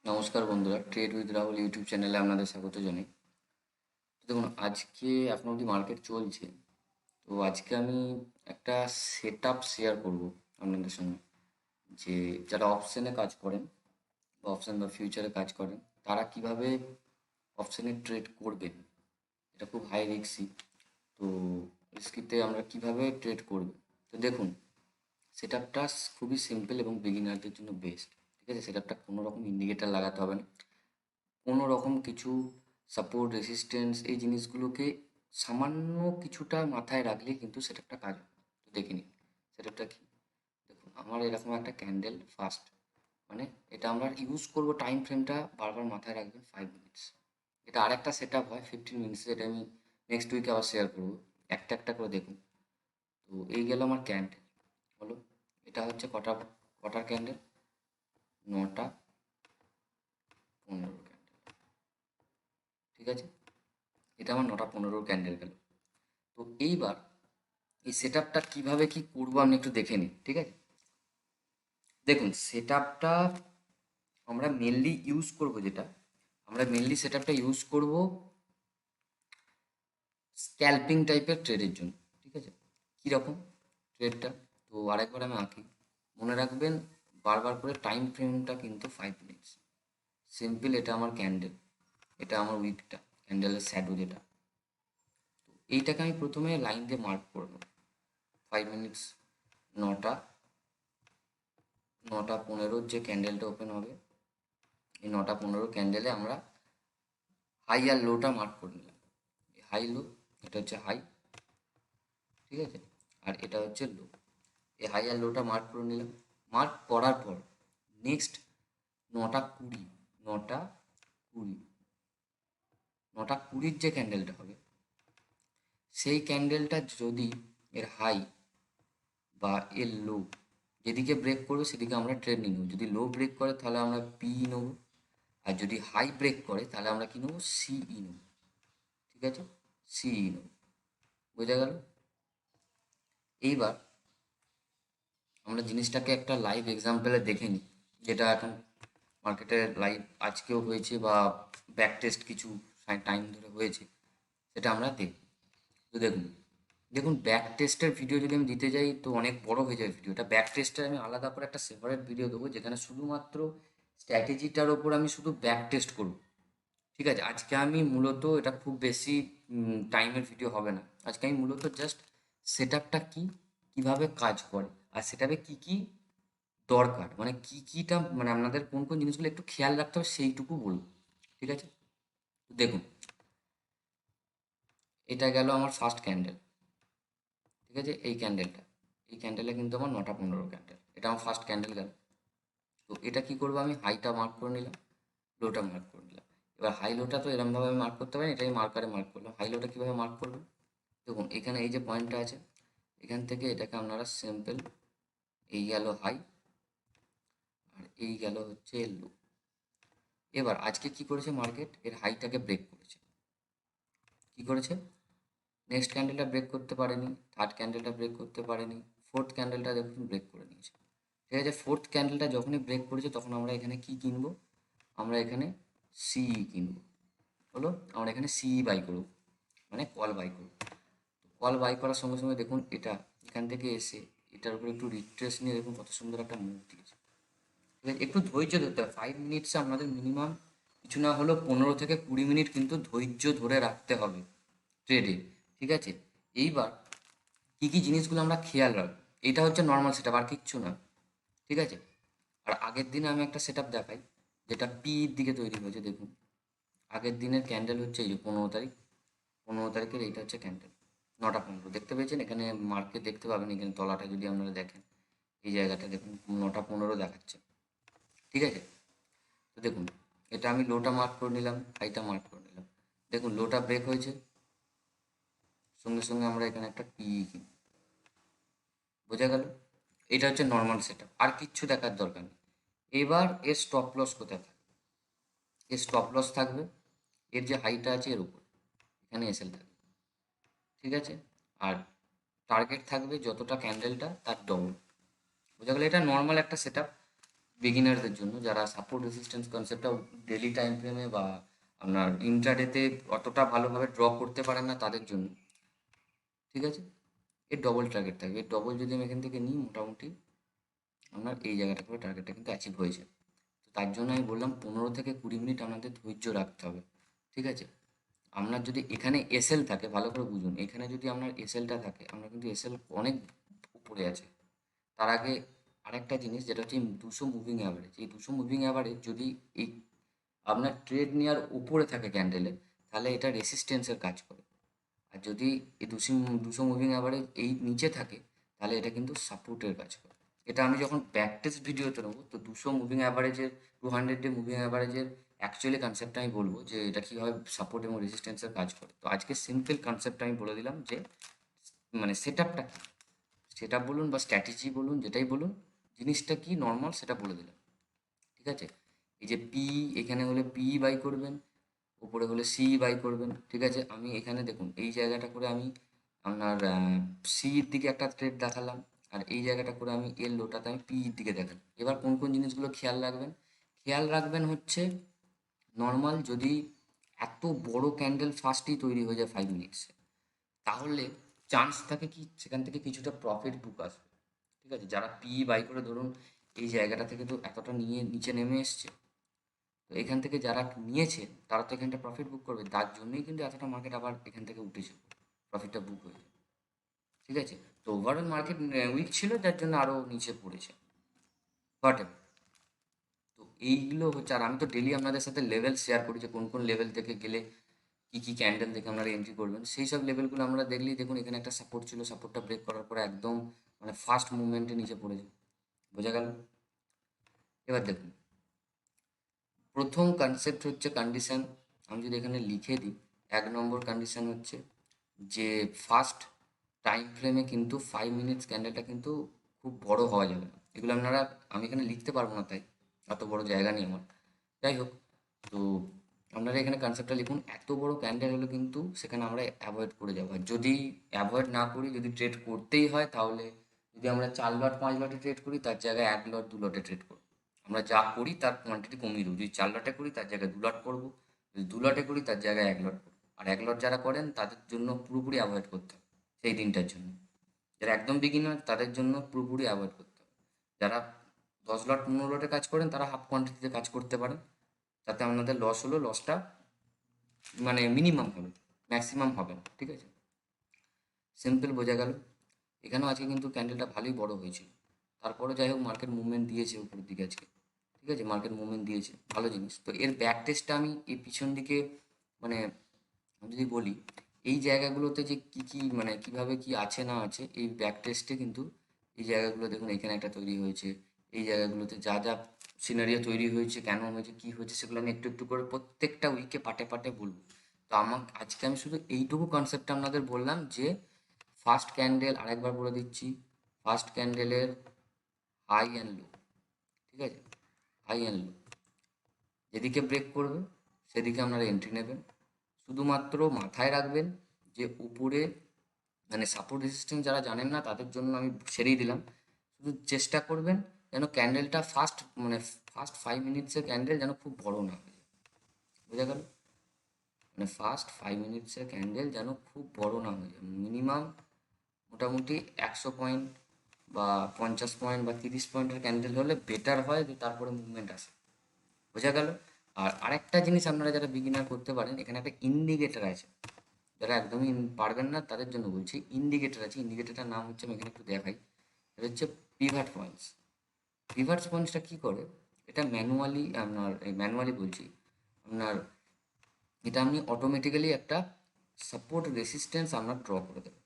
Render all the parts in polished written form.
নমস্কার বন্ধুরা, trade with Rahul YouTube চ্যানেলে আপনাদের স্বাগত জানাই। তো দেখুন, আজকে এখন অবধি মার্কেট চলছে। তো আজকে আমি একটা সেট আপ শেয়ার করবো আপনাদের সঙ্গে, যে যারা অপশানে কাজ করেন বা অপশান বা ফিউচারে কাজ করেন, তারা কিভাবে অপশানে ট্রেড করবেন। এটা খুব হাই রিস্কি। তো রিস্কিতে আমরা কিভাবে ট্রেড করব। তো দেখুন, সেট আপটা খুবই সিম্পল এবং বিগিনারদের জন্য বেস্ট। ঠিক আছে, সেট আপটা কোনো রকম ইন্ডিকেটার লাগাতে হবে না, কোনো রকম কিছু সাপোর্ট রেসিস্ট্যান্স এই জিনিসগুলোকে সামান্য কিছুটা মাথায় রাখলে কিন্তু সেটআপটা কাজ হবে। তো দেখে নিন সেটআপটা কি। দেখুন, আমার এরকম একটা ক্যান্ডেল ফার্স্ট, মানে এটা আমরা ইউজ করব, টাইম ফ্রেমটা বারবার মাথায় রাখবেন 5 মিনিটস। এটা আরেকটা সেটআপ হয় 15 মিনিটস, এটা আমি নেক্সট উইকে আবার শেয়ার করবো। একটা একটা করে দেখুন। তো এই গেল আমার ক্যান্ডেল, হলো। এটা হচ্ছে কটার ক্যান্ডেল, 9টা 15 ক্যান্ডেল। ঠিক আছে, এটা আমার 9টা 15 ক্যান্ডেল গেল। তো এইবার এই সেট আপটা কীভাবে কী করবো আপনি একটু দেখে নিন। ঠিক আছে, দেখুন সেট আপটা আমরা মেনলি ইউজ করব, যেটা আমরা মেনলি সেট আপটা ইউজ করবো স্ক্যাল্পিং টাইপের ট্রেডের জন্য। ঠিক আছে, কীরকম ট্রেডটা, তো আরেকবার আমি আঁকি। মনে রাখবেন বারবার করে টাইম ফ্রেমটা কিন্তু 5 মিনিটস। সিম্পল, এটা আমার ক্যান্ডেল, এটা আমার উইকটা, ক্যান্ডেলের শ্যাডো যেটা। তো এইটাকে আমি প্রথমে লাইন দিয়ে মার্ক করে নেব। 5 মিনিটস, নটা 9টা 15 যে ক্যান্ডেলটা ওপেন হবে, এই 9টা 15 ক্যান্ডেলে আমরা হাই আর লোটা মার্ক করে নিলাম। হাই লো, এটা হচ্ছে হাই। ঠিক আছে, আর এটা হচ্ছে লো। এই হাই আর লোটা মার্ক করে নিলাম। মার্ক করার পর নেক্সট 9টা 20, 9টা 20, 9টা 20 যে ক্যান্ডেলটা হবে, সেই ক্যান্ডেলটা যদি এর হাই বা এর লো যেদিকে ব্রেক করবে সেদিকে আমরা ট্রেড নিয়ে নেব। যদি লো ব্রেক করে তাহলে আমরা পি নেব, আর যদি হাই ব্রেক করে তাহলে আমরা কি নেবো, সিই নেব। ঠিক আছে, সিই নেব। বোঝা গেল। এইবার আমরা জিনিসটাকে একটা লাইভ এক্সাম্পলে দেখে নিই, যেটা এখন মার্কেটে লাইভ আজকেও হয়েছে বা ব্যাক টেস্ট কিছু টাইম ধরে হয়েছে, সেটা আমরা দেখব। তো দেখুন, দেখুন ব্যাক টেস্টের ভিডিও যদি আমি দিতে যাই তো অনেক বড় হয়ে যায় ভিডিওটা। ব্যাক টেস্টের আমি আলাদা করে একটা সেপারেট ভিডিও দেবো, যেখানে শুধুমাত্র স্ট্র্যাটেজিটার ওপর আমি শুধু ব্যাক টেস্ট করব। ঠিক আছে, আজকে আমি মূলত এটা খুব বেশি টাইমের ভিডিও হবে না। আজকে আমি মূলত জাস্ট সেট আপটা কী, কীভাবে কাজ করে, আর সেটাতে কী কী দরকার, মানে কী কীটা, মানে আপনাদের কোন কোন জিনিসগুলো একটু খেয়াল রাখতে হবে সেইটুকু বলবো। ঠিক আছে, তো দেখুন, এটা গেল আমার ফার্স্ট ক্যান্ডেল। ঠিক আছে, এই ক্যান্ডেলে কিন্তু আমার 9টা 15 ক্যান্ডেল, এটা আমার ফার্স্ট ক্যান্ডেল গেল। তো এটা কি করবো, আমি হাইটা মার্ক করে নিলাম, লোটা মার্ক করে নিলাম। এবার হাই লোটা তো এরমভাবে আমি মার্ক করতে পারি, এটাই মার্কারে মার্ক করলাম। হাই লোটা কীভাবে মার্ক করবো, দেখুন এখানে এই যে পয়েন্টটা আছে, এখান থেকে এটাকে আপনারা সিম্পল, এই গেল হাই আর এই গেল হচ্ছে লো। এবার আজকে কি করেছে মার্কেট, এর হাইটাকে ব্রেক করেছে। কি করেছে, নেক্সট ক্যান্ডেলটা ব্রেক করতে পারেনি, থার্ড ক্যান্ডেলটা ব্রেক করতে পারেনি, ফোর্থ ক্যান্ডেলটা দেখুন ব্রেক করে নিয়েছে। ঠিক আছে, ফোর্থ ক্যান্ডেলটা যখনই ব্রেক করেছে তখন আমরা এখানে কি কিনবো, আমরা এখানে সিই কিনবো। হলো, আমরা এখানে সিই বাই করবো, মানে কল বাই করবো। কল বাই করার সঙ্গে সঙ্গে দেখুন এটা এখান থেকে এসে এটার উপরে একটু রিট্রেস নিয়ে দেখুন কত সুন্দর একটা মুভ দিয়েছে। ঠিক আছে, একটু ধৈর্য ধরতে হবে। 5 মিনিটসে আপনাদের মিনিমাম কিছু না হলেও 15 থেকে 20 মিনিট কিন্তু ধৈর্য ধরে রাখতে হবে ট্রেডে। ঠিক আছে, এইবার কী কী জিনিসগুলো আমরা খেয়াল রাখবো, এটা হচ্ছে নর্মাল সেট আপ, আর কিচ্ছু না। ঠিক আছে, আর আগের দিনে আমি একটা সেট আপ দেখাই, যেটা পির দিকে তৈরি হয়েছে। দেখুন আগের দিনের ক্যান্ডেল হচ্ছে এই যে 15 তারিখ, 15 তারিখের এইটা হচ্ছে ক্যান্ডেল, 9টা 15 দেখতে পেয়েছেন। এখানে মার্কে দেখতে পাবেন, এখানে তলাটা যদি আপনারা দেখেন, এই জায়গাটা দেখুন 9টা 15 দেখাচ্ছে। ঠিক আছে, তো দেখুন এটা আমি লোটা মার্ক করে নিলাম, হাইটা মার্ক করে নিলাম। দেখুন লোটা ব্রেক হয়েছে, সঙ্গে সঙ্গে আমরা এখানে একটা পিই কিনি। বোঝা গেল, এটা হচ্ছে নর্মাল সেট আপ, আর কিচ্ছু দেখার দরকার নেই। এবার এর স্টপ লস কোথায় থাকবে, এর স্টপ লস থাকবে এর যে হাইটা আছে এর উপর, এখানে এসএল থাকবে। ঠিক আছে, আর টার্গেট থাকবে যতটা ক্যান্ডেলটা তার ডবল। বোঝা গেল, এটা নর্মাল একটা সেট আপ, বিগিনারদের জন্য, যারা সাপোর্ট রেজিস্ট্যান্স কনসেপ্টটা ডেলি টাইম ফ্রেমে বা আপনার ইন্ট্রাডেতে অতটা ভালোভাবে ড্র করতে পারেন না তাদের জন্য। ঠিক আছে, এর ডবল টার্গেট থাকবে। এর ডবল যদি আমি এখান থেকে নিই, মোটামুটি আপনার এই জায়গাটা করে টার্গেটটা কিন্তু অ্যাচিভ হয়ে যায়। তো তার জন্য আমি বললাম 15 থেকে 20 মিনিট আপনাদের ধৈর্য রাখতে হবে। ঠিক আছে, আপনার যদি এখানে এসএল থাকে, ভালো করে বুঝুন, এখানে যদি আপনার এসএলটা থাকে, আপনার কিন্তু এসএল অনেক উপরে আছে। তার আগে আরেকটা জিনিস, যেটা হচ্ছে 200 মুভিং অ্যাভারেজ। এই 200 মুভিং অ্যাভারেজ যদি এই আপনার ট্রেড নেওয়ার উপরে থাকে ক্যান্ডেলে, তাহলে এটা রেসিস্ট্যান্সের কাজ করে। আর যদি এই 200 মুভিং অ্যাভারেজ এই নিচে থাকে, তাহলে এটা কিন্তু সাপোর্টের কাজ করে। এটা আমি যখন ব্যাক টেস্ট ভিডিওতে নেবো, তো 200 মুভিং অ্যাভারেজের 200 ডে মুভিং অ্যাভারেজের অ্যাকচুয়ালি কনসেপ্টটা আমি বলবো যে এটা কীভাবে সাপোর্ট এবং রেজিস্ট্যান্সের কাজ করে। তো আজকে সিম্পল কনসেপ্টটা আমি বলে দিলাম যে মানে সেট আপটা কী, সেট আপ বলুন বা স্ট্র্যাটেজি বলুন, যেটাই বলুন, জিনিসটা কি নর্মাল সেটা বলে দিলাম। ঠিক আছে, এই যে পি, এখানে হলে পি বাই করবেন, উপরে হলে সি বাই করবেন। ঠিক আছে, আমি এখানে দেখুন এই জায়গাটা করে আমি আপনার সির দিকে একটা ট্রেড দেখালাম, আর এই জায়গাটা করে আমি এর লোটাতে আমি পির দিকে দেখালাম। এবার কোন কোন জিনিসগুলো খেয়াল রাখবেন? খেয়াল রাখবেন হচ্ছে নর্মাল যদি এত বড় ক্যান্ডেল ফার্স্টই তৈরি হয়ে যায় 5 মিনিটসে, তাহলে চান্স থাকে কি সেখান থেকে কিছুটা প্রফিট বুক আসবে। ঠিক আছে, যারা পি বাই করে ধরুন এই জায়গাটা থেকে তো এতটা নিয়ে নিচে নেমে এসছে, তো এখান থেকে যারা নিয়েছে তারা তো এখানটা প্রফিট বুক করবে, তার জন্যই কিন্তু এতটা মার্কেট আবার এখান থেকে উঠেছে, প্রফিটটা বুক হয়ে যায়। ঠিক আছে, তো ওভারঅল মার্কেট উইক ছিল, যার জন্য আরও নিচে পড়েছে। বাট তো এইগুলো হচ্ছে, আর আমি তো ডেলি আপনাদের সাথে লেভেল শেয়ার করি যে কোন কোন লেভেল থেকে গেলে কী কী ক্যান্ডেল দেখে আপনারা এন্ট্রি করবেন। সেই সব লেভেলগুলো আমরা দেখলেই দেখুন এখানে একটা সাপোর্ট ছিল, সাপোর্টটা ব্রেক করার পরে একদম মানে ফাস্ট মুভমেন্টে নিচে পড়েছে। বোঝা গেল? এবার দেখুন, প্রথম কনসেপ্ট হচ্ছে কন্ডিশন। আমি যদি এখানে লিখে দিই, 1 নম্বর কন্ডিশন হচ্ছে যে ফার্স্ট টাইম ফ্রেমে কিন্তু 5 মিনিটস ক্যান্ডেলটা কিন্তু খুব বড় হওয়া যাবে না। এগুলো আপনারা, আমি এখানে লিখতে পারবো না, তাই এত বড় জায়গা নেই আমার। যাই হোক, তো আপনারা এখানে কনসেপ্টটা লিখুন, এত বড় ক্যান্ডেল হলে কিন্তু সেখানে আমরা অ্যাভয়েড করে যাবো। আর যদি অ্যাভয়েড না করি, যদি ট্রেড করতেই হয়, তাহলে যদি আমরা 4 লট 5 লটে ট্রেড করি, তার জায়গায় 1 লট 2 লটে ট্রেড করবো। আমরা যা করি তার কোয়ান্টিটি কমিয়ে দেবো। যদি 4 লটে করি তার জায়গায় 2 লট করবো, যদি 2 লটে করি তার জায়গায় 1 লট করবো। আর 1 লট যারা করেন তাদের জন্য পুরোপুরি অ্যাভয়েড করতে হবে সেই দিনটার জন্য। যারা একদম বিগিনার তাদের জন্য পুরোপুরি অ্যাভয়েড করতে হবে। যারা 10 লট 15 লটে কাজ করেন তারা হাফ কোয়ান্টিটিতে কাজ করতে পারেন, তাতে আপনাদের লস হলো, লসটা মানে মিনিমাম হবে, ম্যাক্সিমাম হবে না। ঠিক আছে, সিম্পল বোঝা গেল। এখানেও আজকে কিন্তু ক্যান্ডেলটা ভালোই বড় হয়েছিল, তারপরে যাই হোক মার্কেট মুভমেন্ট দিয়েছে উপরের দিকে আজকে। ঠিক আছে, মার্কেট মুভমেন্ট দিয়েছে, ভালো জিনিস। তো এর ব্যাক টেস্টটা আমি এই পিছন দিকে মানে আমি যদি বলি এই জায়গাগুলোতে যে কী কী মানে কীভাবে কী আছে না আছে, এই ব্যাক টেস্টে কিন্তু এই জায়গাগুলো দেখুন, এখানে একটা তৈরি হয়েছে, এই জায়গাগুলোতে যা যা সিনারিও তৈরি হয়েছে, কেন হয়েছে, কী হয়েছে, সেগুলো আমি একটু একটু করে প্রত্যেকটা উইকে পার্টে পার্টে বলবো। তো আজকে আমি শুধু এইটুকু কনসেপ্টটা আপনাদের বললাম যে ফার্স্ট ক্যান্ডেল, আরেকবার বলে দিচ্ছি, ফার্স্ট ক্যান্ডেলের হাই অ্যান্ড লো। ঠিক আছে, হাই অ্যান্ড লো যেদিকে ব্রেক করবে সেদিকে আপনারা এন্ট্রি নেবেন। শুধুমাত্র মাথায় রাখবেন যে উপরে মানে সাপোর্ট রেজিস্ট্যান্স যারা জানেন না তাদের জন্য আমি ছেড়েই দিলাম। শুধু চেষ্টা করবেন যেন ক্যান্ডেলটা ফার্স্ট 5 মিনিটসের ক্যান্ডেল যেন খুব বড় না হয়ে যায়। বোঝা গেল? মানে ফার্স্ট 5 মিনিটসের ক্যান্ডেল যেন খুব বড় না হয়ে যায়, মিনিমাম মোটামুটি 100 পয়েন্ট বা 50 পয়েন্ট বা 30 পয়েন্টের ক্যান্ডেল হলে বেটার হয়, যে তারপরে মুভমেন্ট আসে। বোঝা গেল? আর আরেকটা জিনিস আপনারা যারা বিগিনার করতে পারেন, এখানে একটা ইন্ডিকেটার আছে, যারা একদমই পারবেন না তাদের জন্য বলছি। ইন্ডিকেটার আছে, ইন্ডিকেটারটার নাম হচ্ছে, আমি এখানে একটু দেখাই, এটা হচ্ছে পিভাট পয়েন্টস। পিভাট পয়েন্টসটা কী করে, এটা ম্যানুয়ালি আপনার, ম্যানুয়ালি বলছি আপনার, এটা আপনি অটোমেটিক্যালি একটা সাপোর্ট রেসিস্ট্যান্স আপনার ড্র করে দেবে।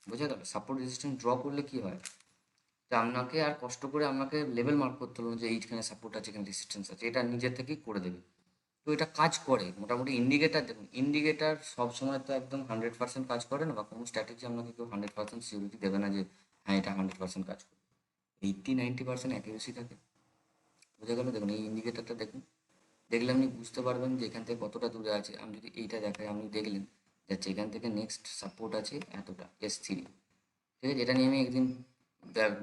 বোঝা গেল? সাপোর্ট রেজিস্ট্যান্স ড্র করলে কী হয়, যে আপনাকে আর কষ্ট করে আপনাকে লেভেল মার্ক করতে হলো না যে এইখানে সাপোর্ট আছে, এখানে রেজিস্ট্যান্স আছে, এটা নিজের থেকেই করে দেবে। তো এটা কাজ করে মোটামুটি। ইন্ডিকেটার দেখুন, ইন্ডিকেটার সবসময় তো একদম 100% কাজ করে না, বা কোনো স্ট্র্যাটেজি আপনাকে কেউ 100% সিউরিটি দেবে না যে হ্যাঁ এটা 100% কাজ করবে। 80-90% অ্যাকুরেসি থাকে। বোঝা গেল? দেখুন এই ইন্ডিকেটারটা দেখুন, দেখলে আপনি বুঝতে পারবেন যে এখান থেকে কতটা দূরে আছে। আমি যদি এইটা দেখাই, আপনি দেখলেন যাচ্ছে এখান থেকে নেক্সট সাপোর্ট আছে এতটা, S3। ঠিক আছে, এটা নিয়ে আমি একদিন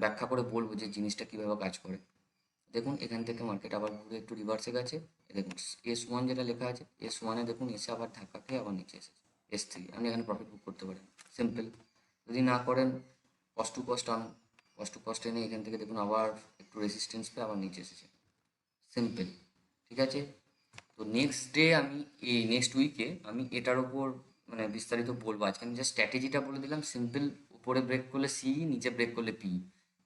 ব্যাখ্যা করে বলবো যে জিনিসটা কীভাবে কাজ করে। দেখুন এখান থেকে মার্কেট আবার ঘুরে একটু রিভার্সে গেছে। দেখুন S1 যেটা লেখা আছে, S1-এ দেখুন এসে আবার ধাক্কা খেয়ে আবার নিচে এসেছে S3। আপনি এখানে প্রফিট বুক করতে পারেন, সিম্পল। যদি না করেন কস্ট টু কস্ট আনুন, কস্ট টু কস্ট এনে এখান থেকে দেখুন আবার একটু রেসিস্টেন্স পেয়ে আবার নিচে এসেছে, সিম্পল। ঠিক আছে, তো নেক্সট ডে আমি নেক্সট উইকে আমি এটার ওপর মানে বিস্তারিত বলবো। আজকে আমি জাস্ট স্ট্র্যাটেজিটা বলে দিলাম, সিম্পল। উপরে ব্রেক করলে সি, নিচে ব্রেক করলে পি,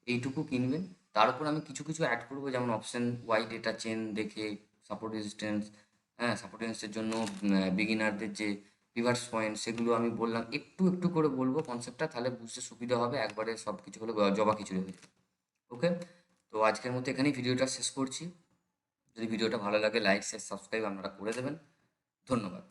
এইটুকু কিনবেন। তার উপর আমি কিছু কিছু অ্যাড করবো, যেমন অপশন ওয়াই ডেটা চেন দেখে সাপোর্ট রেজিস্ট্যান্স, হ্যাঁ সাপোর্ট রেজিস্ট্যান্সের জন্য বিগিনারদের যে রিভার্স পয়েন্ট, সেগুলো আমি বললাম একটু একটু করে বলবো কনসেপ্টটা, তাহলে বুঝতে সুবিধা হবে। একবারে সব কিছু হলে জবা খিচুড়ি হয়ে যাবে। ওকে, তো আজকের মতো এখানেই ভিডিওটা শেষ করছি। যদি ভিডিওটা ভালো লাগে লাইক শেয়ার সাবস্ক্রাইব আপনারা করে দেবেন। ধন্যবাদ।